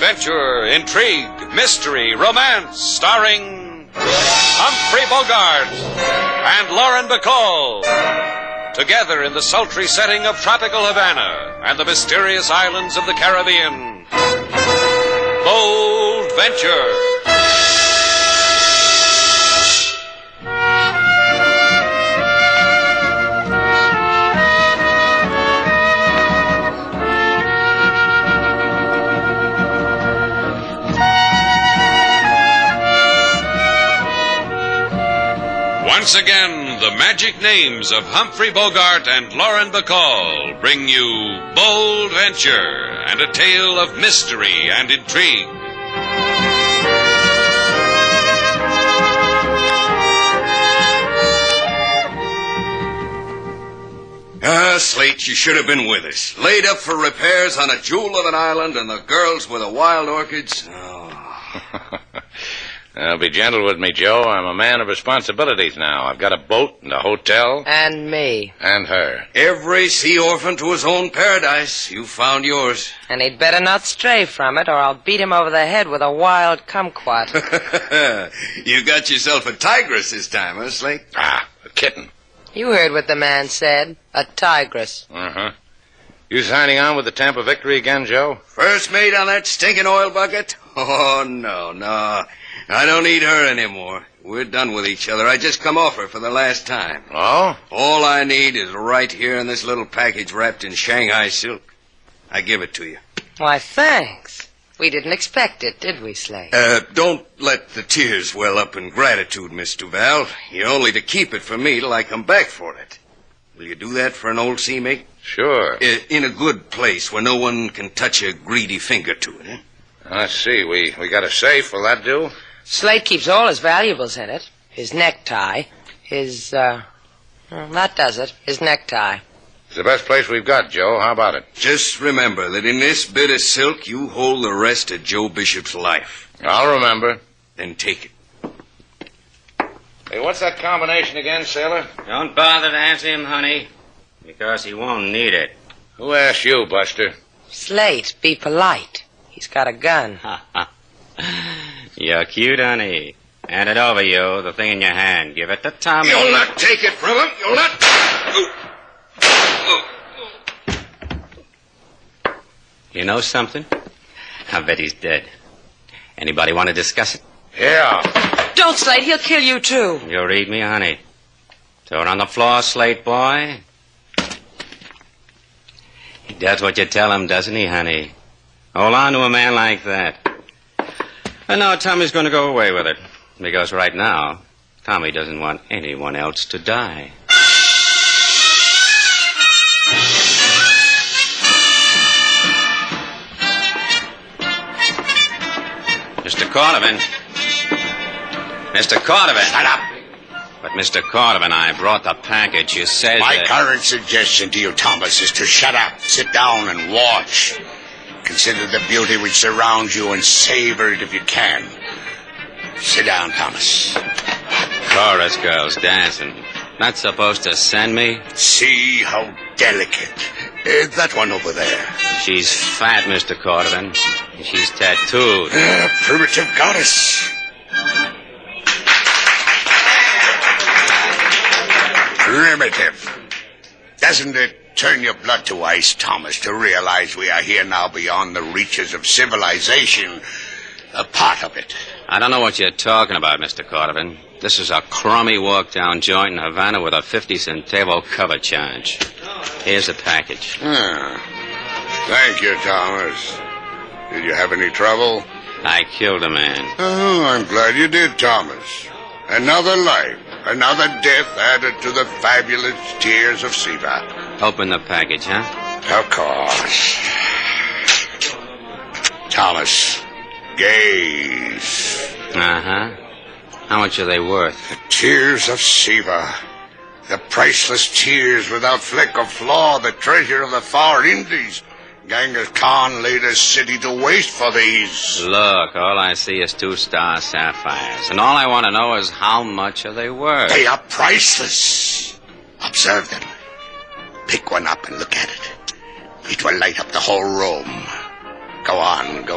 adventure, intrigue, mystery, romance, starring Humphrey Bogart and Lauren Bacall. Together in the sultry setting of tropical Havana and the mysterious islands of the Caribbean. Bold Venture. Once again, the magic names of Humphrey Bogart and Lauren Bacall bring you Bold Venture and a tale of mystery and intrigue. Slate, you should have been with us. Laid up for repairs on a jewel of an island and the girls with the wild orchids. Oh. Be gentle with me, Joe. I'm a man of responsibilities now. I've got a boat and a hotel. And me. And her. Every sea orphan to his own paradise. You found yours. And he'd better not stray from it, or I'll beat him over the head with a wild kumquat. You got yourself a tigress this time, huh, Slate? Ah, a kitten. You heard what the man said. A tigress. Uh-huh. You signing on with the Tampa Victory again, Joe? First mate on that stinking oil bucket? Oh, no. I don't need her anymore. We're done with each other. I just come off her for the last time. Oh? All I need is right here in this little package wrapped in Shanghai silk. I give it to you. Why, thanks. We didn't expect it, did we, Slate? Don't let the tears well up in gratitude, Miss Duval. You're only to keep it for me till I come back for it. Will you do that for an old sea mate? Sure. In a good place where no one can touch a greedy finger to it, eh? Let's see. We got a safe. Will that do? Slate keeps all his valuables in it. His necktie. His, well, that does it. His necktie. It's the best place we've got, Joe. How about it? Just remember that in this bit of silk, you hold the rest of Joe Bishop's life. I'll remember. Then take it. Hey, what's that combination again, sailor? Don't bother to answer him, honey, because he won't need it. Who asked you, Buster? Slate, be polite. He's got a gun. You're cute, honey. Hand it over, you, the thing in your hand. Give it to Tommy. You'll not take it from him. You'll not. You know something? I bet he's dead. Anybody want to discuss it? Yeah. Don't, Slate. He'll kill you, too. You read me, honey. Throw it on the floor, Slate boy. He does what you tell him, doesn't he, honey? Hold on to a man like that. And now Tommy's going to go away with it. Because right now, Tommy doesn't want anyone else to die. Mr. Cordovan. Mr. Cordovan. Shut up. But, Mr. Cordovan, I brought the package. You said My that... current suggestion to you, Thomas, is to shut up, sit down, and watch. Consider the beauty which surrounds you and savor it if you can. Sit down, Thomas. Chorus girls dancing. Not supposed to send me? See how delicate. That one over there. She's fat, Mr. Cordovan. She's tattooed. Primitive goddess. Primitive. Doesn't it turn your blood to ice, Thomas, to realize we are here now beyond the reaches of civilization? A part of it. I don't know what you're talking about, Mr. Cordovan. This is a crummy walk-down joint in Havana with a 50-centavo cover charge. Here's the package. Thank you, Thomas. Did you have any trouble? I killed a man. Oh, I'm glad you did, Thomas. Another life, another death added to the fabulous tears of Siva. Open the package, huh? Of course. Thomas, gaze. Uh-huh. How much are they worth? The tears of Siva. The priceless tears without fleck or flaw, the treasure of the far Indies. Genghis Khan laid a city to waste for these. Look, all I see is 2-star sapphires. And all I want to know is how much are they worth? They are priceless. Observe them. Pick one up and look at it. It will light up the whole room. Go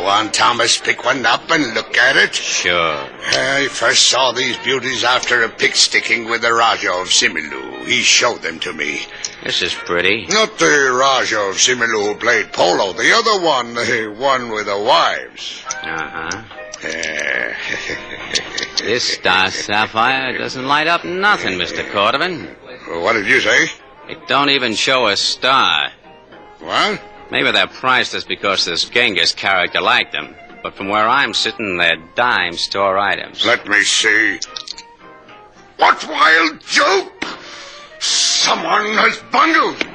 on, Thomas. Pick one up and look at it. Sure. I first saw these beauties after a pick-sticking with the Raja of Similou. He showed them to me. This is pretty. Not the Raja of Similou who played polo. The other one, the one with the wives. Uh-huh. This star sapphire doesn't light up nothing, Mr. Cordovan. What did you say? It don't even show a star. What? Maybe they're priceless because this Genghis character liked them. But from where I'm sitting, they're dime store items. Let me see. What wild joke! Someone has bungled.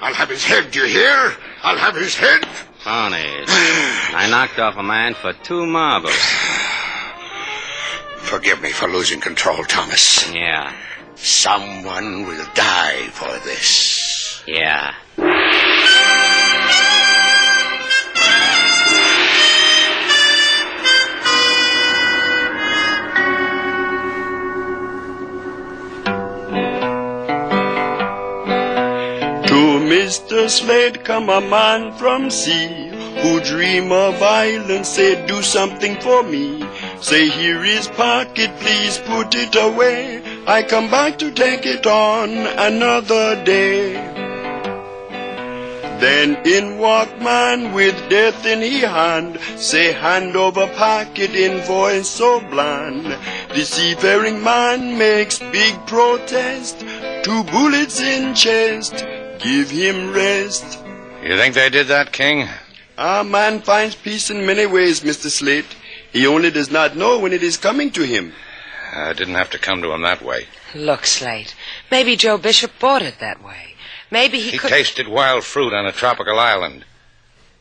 I'll have his head, do you hear? I'll have his head. Ponies. I knocked off a man for 2 marbles. Forgive me for losing control, Thomas. Yeah. Someone will die for this. Yeah. To Mr. Slade come a man from sea, who dream of island, say do something for me. Say here is pocket, please put it away. I come back to take it on another day. Then in walk man with death in he hand, say hand over pocket in voice so bland. The seafaring man makes big protest, 2 bullets in chest, give him rest. You think they did that, King? A man finds peace in many ways, Mr. Slate. He only does not know when it is coming to him. I didn't have to come to him that way. Look, Slate, maybe Joe Bishop bought it that way. Maybe he could... tasted wild fruit on a tropical island.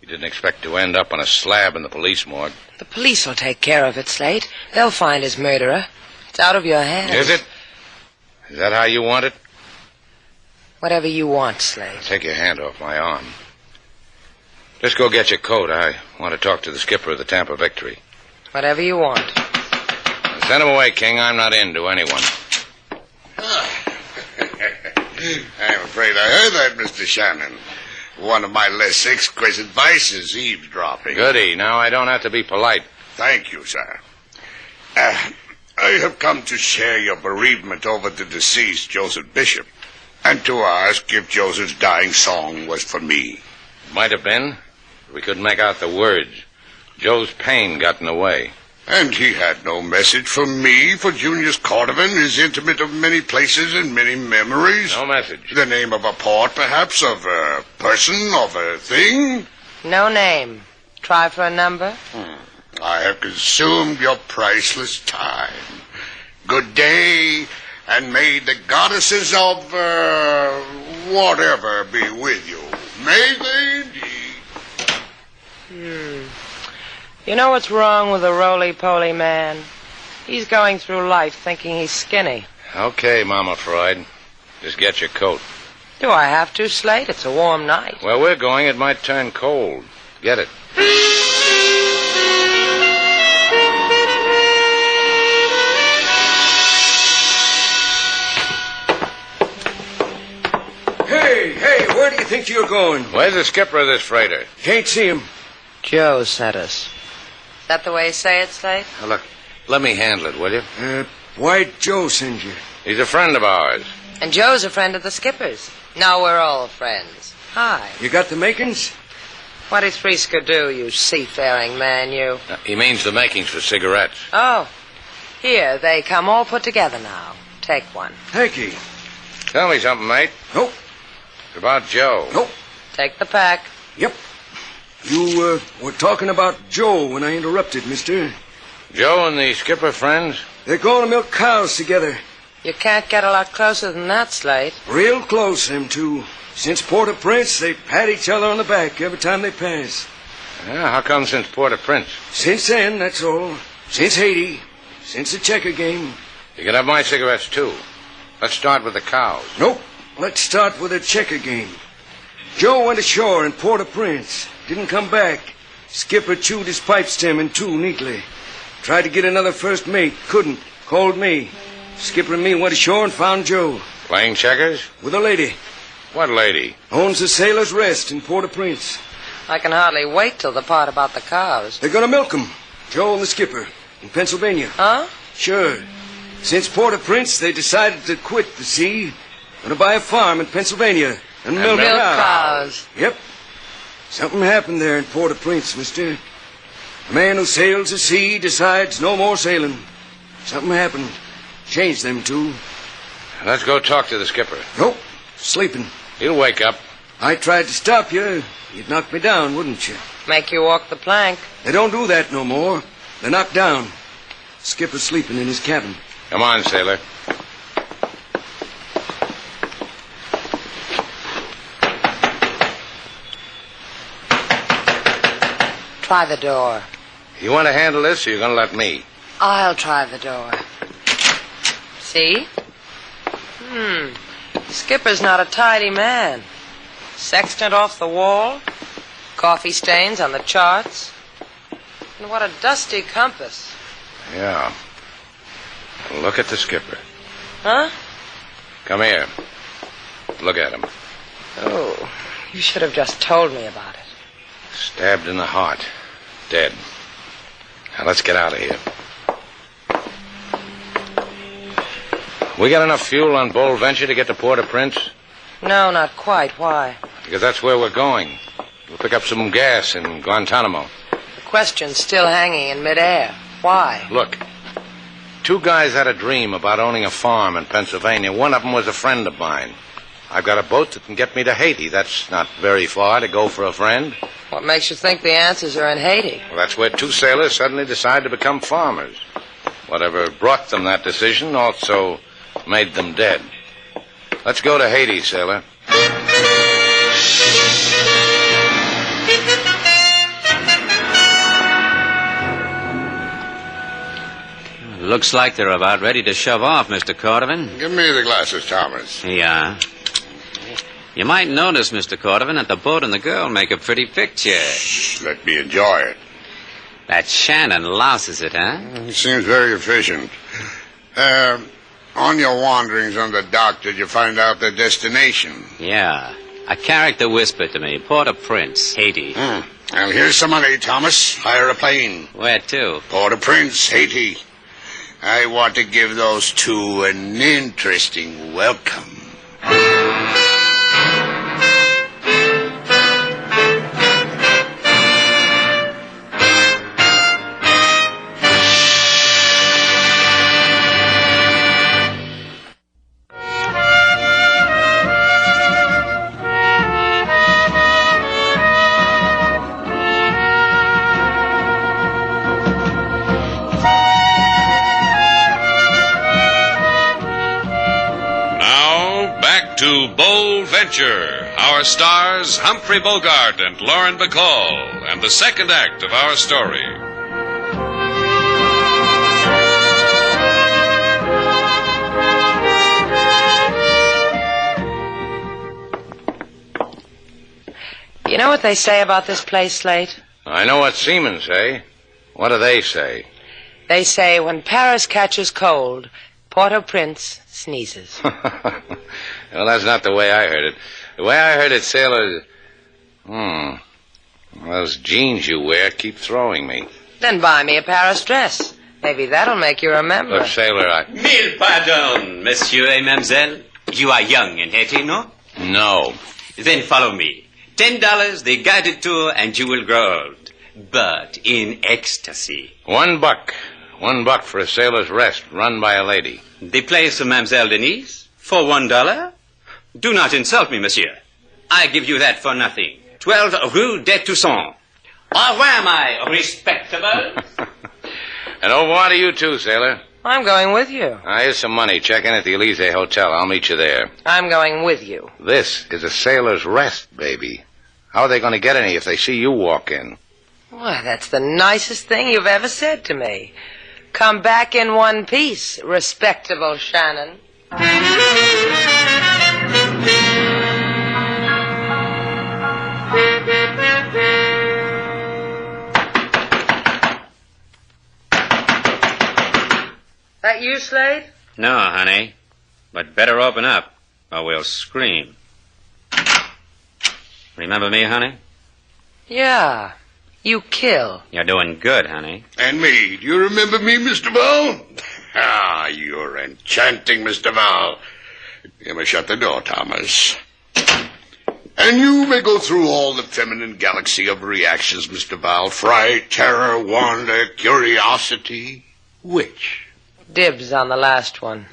He didn't expect to end up on a slab in the police morgue. The police will take care of it, Slate. They'll find his murderer. It's out of your hands. Is it? Is that how you want it? Whatever you want, Slate. Take your hand off my arm. Just go get your coat. I want to talk to the skipper of the Tampa Victory. Whatever you want. Send him away, King. I'm not into anyone. I'm afraid I heard that, Mr. Shannon. One of my less exquisite vices, eavesdropping. Goody. Now I don't have to be polite. Thank you, sir. I have come to share your bereavement over the deceased Joseph Bishop, and to ask if Joseph's dying song was for me. Might have been. We couldn't make out the words. Joe's pain got in the way. And he had no message for me, for Junius Cordovan is intimate of many places and many memories. No message. The name of a port, perhaps, of a person, of a thing? No name. Try for a number? I have consumed your priceless time. Good day, and may the goddesses of, whatever be with you. May they indeed. You know what's wrong with a roly-poly man? He's going through life thinking he's skinny. Okay, Mama Freud. Just get your coat. Do I have to, Slate? It's a warm night. Where we're going, it might turn cold. Get it. Hey, where do you think you're going? Where's the skipper of this freighter? Can't see him. Joe sent us. Is that the way you say it, Slate? Now, look, let me handle it, will you? Why'd Joe send you? He's a friend of ours. And Joe's a friend of the skipper's. Now we're all friends. Hi. You got the makings? What is Friska do, you seafaring man, you? He means the makings for cigarettes. Oh. Here, they come all put together now. Take one. Thank you. Tell me something, mate. Nope. It's about Joe. Nope. Take the pack. Yep. You were talking about Joe when I interrupted, mister. Joe and the skipper friends? They're going to milk cows together. You can't get a lot closer than that, Slate. Real close, them two. Since Port-au-Prince, they pat each other on the back every time they pass. Yeah, how come since Port-au-Prince? Since then, that's all. Since Haiti. Since the checker game. You can have my cigarettes, too. Let's start with the cows. Nope. Let's start with the checker game. Joe went ashore in Port-au-Prince. Didn't come back. Skipper chewed his pipe stem in two neatly. Tried to get another first mate. Couldn't. Called me. Skipper and me went ashore and found Joe. Playing checkers? With a lady. What lady? Owns the Sailor's Rest in Port-au-Prince. I can hardly wait till the part about the cows. They're gonna milk 'em. Joe and the skipper in Pennsylvania. Huh? Sure. Since Port-au-Prince, they decided to quit the sea. Gonna buy a farm in Pennsylvania and milk Milk cows. cows. Yep. Something happened there in Port-au-Prince, mister. A man who sails the sea decides no more sailing. Something happened. Changed them two. Let's go talk to the skipper. Nope. Sleeping. He'll wake up. I tried to stop you. You'd knock me down, wouldn't you? Make you walk the plank. They don't do that no more. They're knocked down. Skipper's sleeping in his cabin. Come on, sailor. Try the door. You want to handle this, or you're going to let me? I'll try the door. See? Skipper's not a tidy man. Sextant off the wall. Coffee stains on the charts. And what a dusty compass. Yeah. Look at the skipper. Huh? Come here. Look at him. Oh, you should have just told me about it. Stabbed in the heart. Dead. Now, let's get out of here. We got enough fuel on Bold Venture to get to Port-au-Prince? No, not quite. Why? Because that's where we're going. We'll pick up some gas in Guantanamo. The question's still hanging in midair. Why? Look. Two guys had a dream about owning a farm in Pennsylvania. One of them was a friend of mine. I've got a boat that can get me to Haiti. That's not very far to go for a friend. What makes you think the answers are in Haiti? Well, that's where two sailors suddenly decide to become farmers. Whatever brought them that decision also made them dead. Let's go to Haiti, sailor. Looks like they're about ready to shove off, Mr. Cordovan. Give me the glasses, Thomas. Yeah. You might notice, Mr. Cordovan, that the boat and the girl make a pretty picture. Shh, let me enjoy it. That Shannon louses it, huh? He seems very efficient. On your wanderings on the dock, did you find out the destination? Yeah. A character whispered to me, Port-au-Prince, Haiti. Well, here's some money, Thomas. Hire a plane. Where to? Port-au-Prince, Haiti. I want to give those two an interesting welcome. To Bold Venture, our stars Humphrey Bogart and Lauren Bacall, and the second act of our story. You know what they say about this place, Slate? I know what seamen say. What do they say? They say when Paris catches cold, Port-au-Prince sneezes. Well, that's not the way I heard it. The way I heard it, sailor... Those jeans you wear keep throwing me. Then buy me a Paris dress. Maybe that'll make you remember. Look, sailor, Mille pardons, monsieur et mademoiselle. You are young in Haiti, no? No. Then follow me. $10, the guided tour, and you will grow old. But in ecstasy. $1. $1 for a sailor's rest, run by a lady. The place of Mademoiselle Denise? For $1? Do not insult me, monsieur. I give you that for nothing. 12 Rue des Toussaint. Au revoir, my respectable. And au revoir to you, too, sailor. I'm going with you. Here's some money. Check in at the Elysee Hotel. I'll meet you there. I'm going with you. This is a sailor's rest, baby. How are they going to get any if they see you walk in? Why, that's the nicest thing you've ever said to me. Come back in one piece, respectable Shannon. That you, Slade? No, honey. But better open up, or we'll scream. Remember me, honey? Yeah, you kill. You're doing good, honey. And me. Do you remember me, Mr. Val? Ah, you're enchanting, Mr. Val. You may shut the door, Thomas. And you may go through all the feminine galaxy of reactions, Mr. Val. Fright, terror, wonder, curiosity. Which? Dibs on the last one.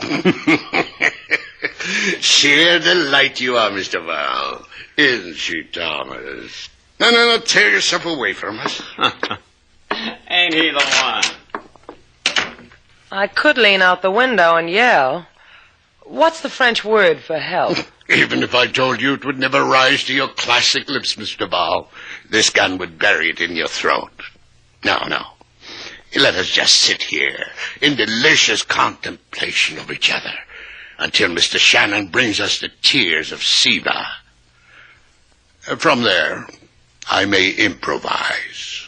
Sheer delight you are, Mr. Val. Isn't she, Thomas? No, tear yourself away from us. Ain't he the one? I could lean out the window and yell. What's the French word for help? Even if I told you, it would never rise to your classic lips, Mr. Val. This gun would bury it in your throat. No. Let us just sit here in delicious contemplation of each other until Mr. Shannon brings us the tears of Siva. From there, I may improvise.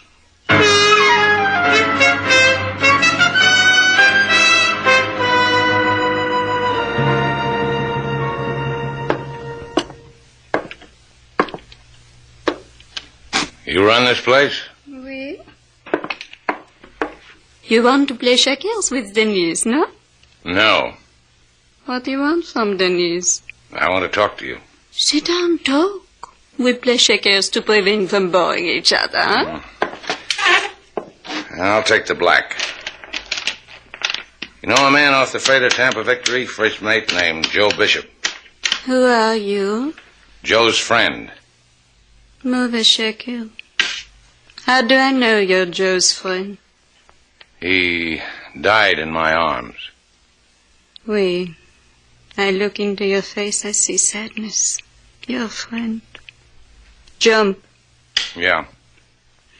You run this place? Oui. You want to play checkers with Denise, no? No. What do you want from Denise? I want to talk to you. Sit down, talk. We play checkers to prevent from boring each other, huh? I'll take the black. You know a man off the freighter Tampa Victory, first mate named Joe Bishop? Who are you? Joe's friend. Move shekel. How do I know you're Joe's friend? He died in my arms. Oui. I look into your face, I see sadness. Your friend. Jump. Yeah.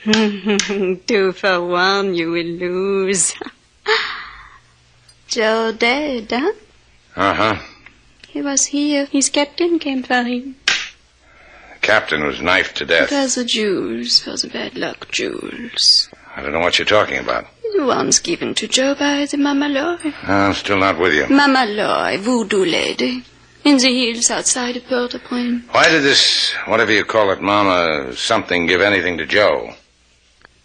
2 for 1, you will lose. Joe dead, huh? Uh-huh. He was here. His captain came for him. The captain was knifed to death. It was the Jews, for the bad luck Jews. I don't know what you're talking about. The ones given to Joe by the Mama Loy. I'm still not with you. Mama Loy, voodoo lady. In the hills outside of Port-au-Prince. Why did this, whatever you call it, Mama something, give anything to Joe?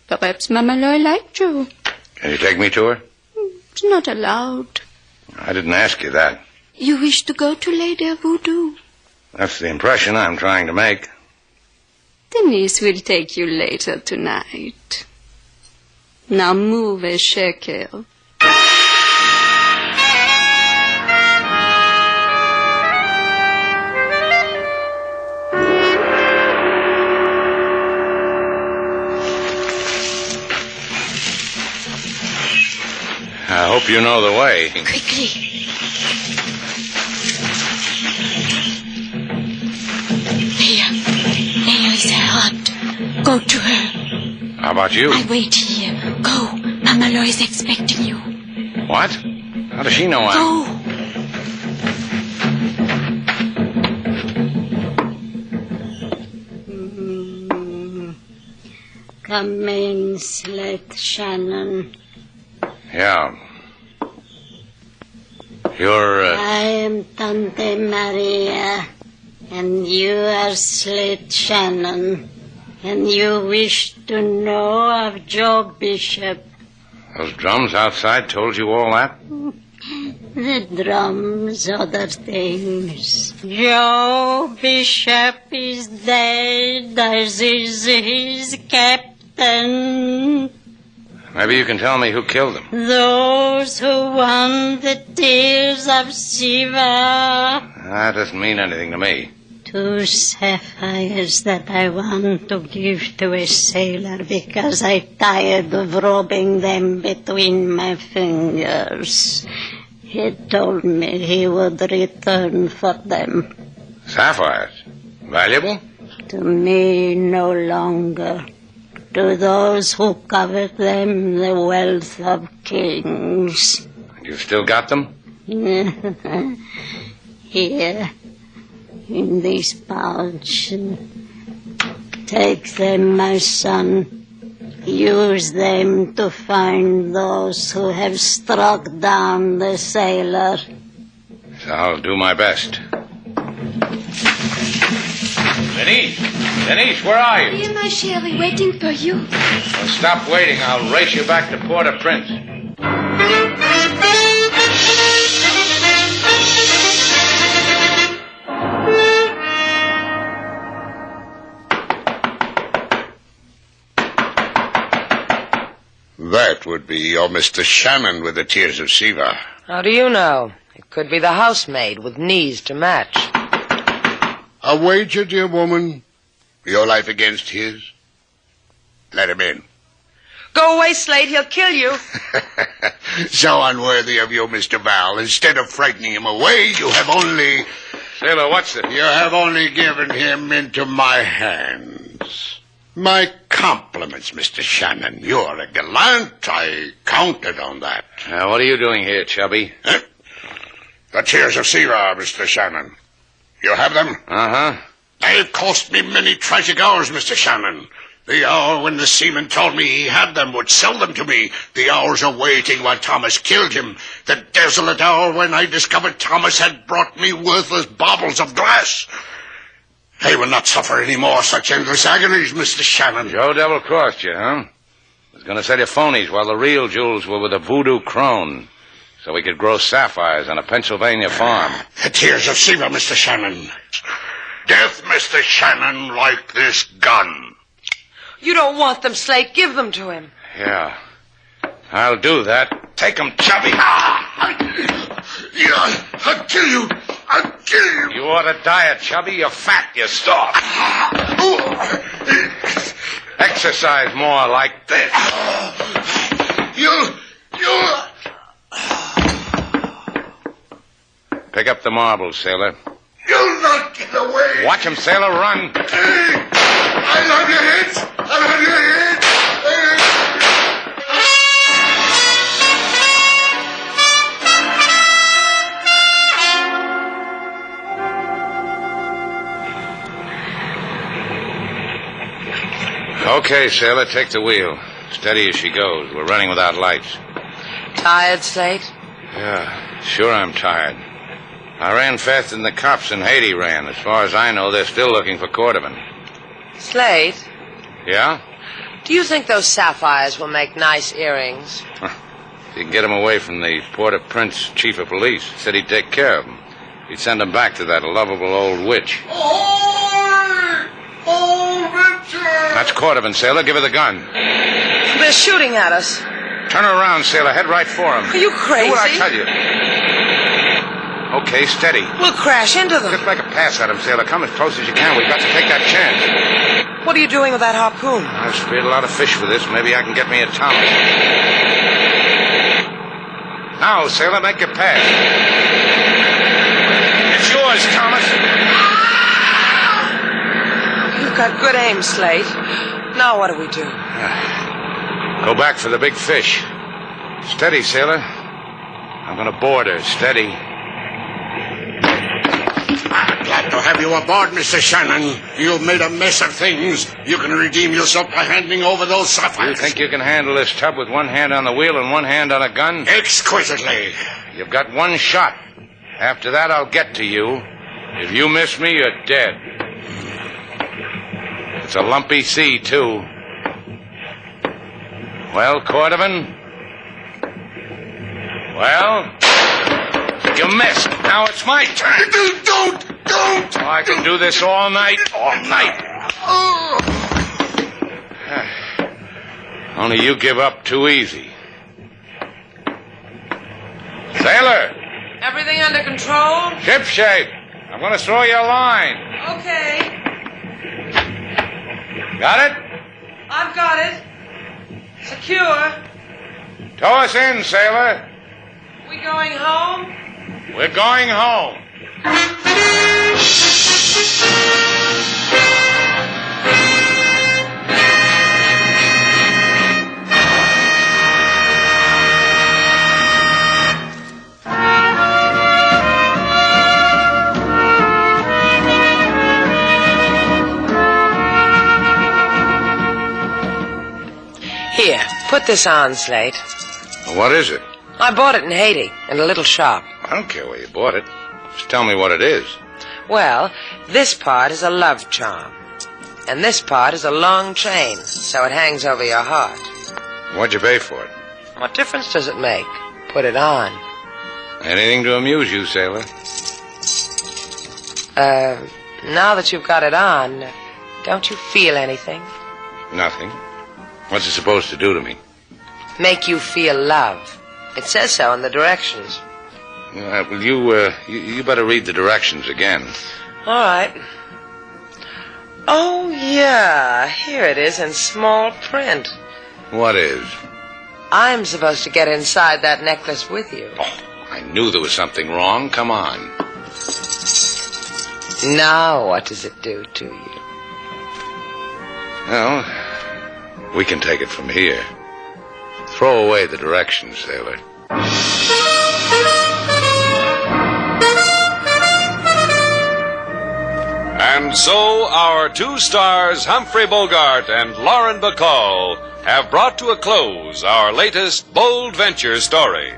Perhaps Mama Loy liked Joe. Can you take me to her? It's not allowed. I didn't ask you that. You wish to go to Lady Voodoo? That's the impression I'm trying to make. Denise will take you later tonight. Now move a shekel. I hope you know the way. Quickly. There is her hut. Go to her. How about you? I wait here. Go. Mama Lo is expecting you. What? How does she know I'm... Go. Come in, Slate Shannon. Yeah. You're, I am Tante Maria, and you are Slate Shannon, and you wish to know of Joe Bishop. Those drums outside told you all that? The drums, other things. Joe Bishop is dead, as is his captain. Maybe you can tell me who killed him. Those who won the tears of Siva. That doesn't mean anything to me. 2 sapphires that I want to give to a sailor because I tired of rubbing them between my fingers. He told me he would return for them. Sapphires? Valuable? To me, no longer. To those who covet them, the wealth of kings. You've still got them? Here, in this pouch. Take them, my son. Use them to find those who have struck down the sailor. I'll do my best. Denise! Denise, where are you? Here, my chérie, waiting for you. Well, stop waiting. I'll race you back to Port-au-Prince. That would be your Mr. Shannon with the tears of Siva. How do you know? It could be the housemaid with knees to match. A wager, dear woman? Your life against his? Let him in. Go away, Slate. He'll kill you. So unworthy of you, Mr. Val. Instead of frightening him away, you have only... Sailor, what's it? You have only given him into my hands. My compliments, Mr. Shannon. You're a gallant. I counted on that. Now, what are you doing here, Chubby? Huh? The tears of Siva, Mr. Shannon. You have them? Uh-huh. They've cost me many tragic hours, Mr. Shannon. The hour when the seaman told me he had them, would sell them to me. The hours of waiting while Thomas killed him. The desolate hour when I discovered Thomas had brought me worthless baubles of glass. I will not suffer any more such endless agonies, Mr. Shannon. Joe double-crossed you, huh? Was going to sell you phonies while the real jewels were with a voodoo crone, so we could grow sapphires on a Pennsylvania farm. The tears of Siva, Mr. Shannon. Death, Mr. Shannon, like this gun. You don't want them, Slate. Give them to him. Yeah. I'll do that. Take 'em, Chubby. I'll kill you. I'll kill you. You ought to diet, Chubby. You're fat. You're starved. Exercise more like this. You... Pick up the marbles, sailor. You'll not get away. Watch 'em, sailor. Run. I'll have your head. I'll have your head. Okay, sailor, take the wheel. Steady as she goes. We're running without lights. Tired, Slate? Yeah, sure I'm tired. I ran faster than the cops in Haiti ran. As far as I know, they're still looking for Cordovan. Slate? Yeah? Do you think those sapphires will make nice earrings? If you can get them away from the Port-au-Prince chief of police, said he'd take care of them. He'd send them back to that lovable old witch. That's Cordovan, sailor. Give her the gun. They're shooting at us. Turn her around, sailor. Head right for him. Are you crazy? Do what I tell you. Okay, steady. We'll crash into them. Just make a pass at him, sailor. Come as close as you can. We've got to take that chance. What are you doing with that harpoon? I've speared a lot of fish for this. Maybe I can get me a Thomas. Now, sailor, make your pass. It's yours, Thomas. You've got good aim, Slate. Now what do we do? Go back for the big fish. Steady, sailor. I'm going to board her. Steady. I'm glad to have you aboard, Mr. Shannon. You've made a mess of things. You can redeem yourself by handing over those sapphires. You think you can handle this tub with one hand on the wheel and one hand on a gun? Exquisitely. You've got one shot. After that, I'll get to you. If you miss me, you're dead. It's a lumpy sea, too. Well, Cordovan? Well? You missed. Now it's my turn. Don't! Oh, I can do this all night. All night. Only you give up too easy. Sailor! Everything under control? Ship shape. I'm going to throw you a line. Okay. Got it? I've got it. Secure. Tow us in, sailor. We going home? We're going home. Here, put this on, Slate. What is it? I bought it in Haiti, in a little shop. I don't care where you bought it. Just tell me what it is. Well, this part is a love charm. And this part is a long chain, so it hangs over your heart. What'd you pay for it? What difference does it make? Put it on. Anything to amuse you, sailor? Now that you've got it on, don't you feel anything? Nothing. What's it supposed to do to me? Make you feel love. It says so in the directions. Well, you better read the directions again. All right. Oh, yeah. Here it is in small print. What is? I'm supposed to get inside that necklace with you. Oh, I knew there was something wrong. Come on. Now what does it do to you? Well, we can take it from here. Throw away the directions, sailor. And so our two stars, Humphrey Bogart and Lauren Bacall, have brought to a close our latest bold venture story.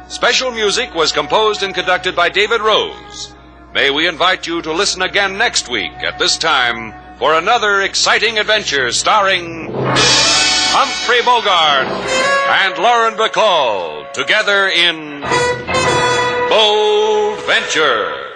Special music was composed and conducted by David Rose. May we invite you to listen again next week at this time for another exciting adventure starring Humphrey Bogart and Lauren Bacall together in Bold Venture.